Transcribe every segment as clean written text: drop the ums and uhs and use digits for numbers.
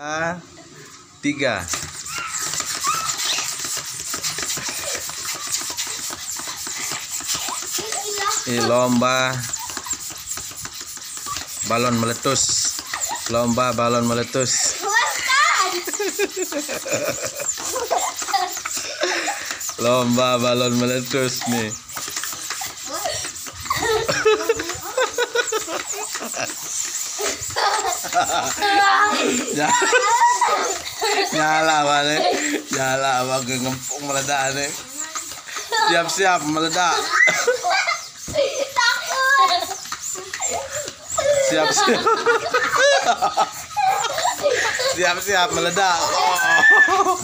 3. Ini lomba balon meletus. Lomba balon meletus. Lomba balon meletus nih. Nyala mana? Nyala pakai ngempung meledak nih. Siap-siap meledak. Siap-siap. Siap-siap meledak. Oh.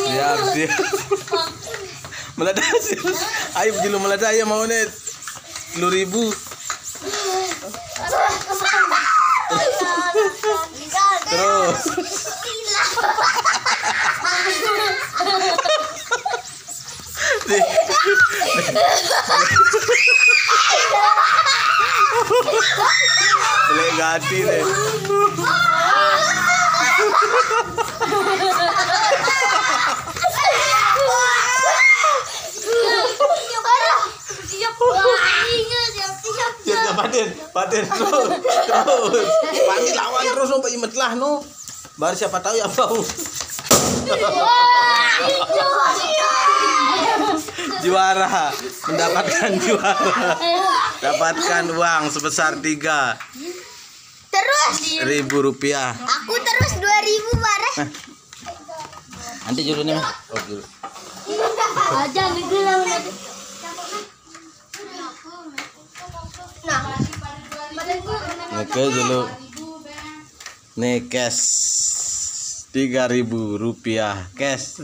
Siap-siap. Meledak sih. Ayo belum meledak ya mau nih 10.000. Terus. Boleh ganti deh. Paten terus. Panggil lawan terus no imet lah no. Baru siapa tahu ya bau. Juara mendapatkan juara. Dapatkan uang sebesar 3.000 rupiah. Aku terus 2.000 bareng. Nanti judulnya. Oh, judul. Aja dibilang lagi. Oke dulu. Nih cash 3.000 rupiah cash.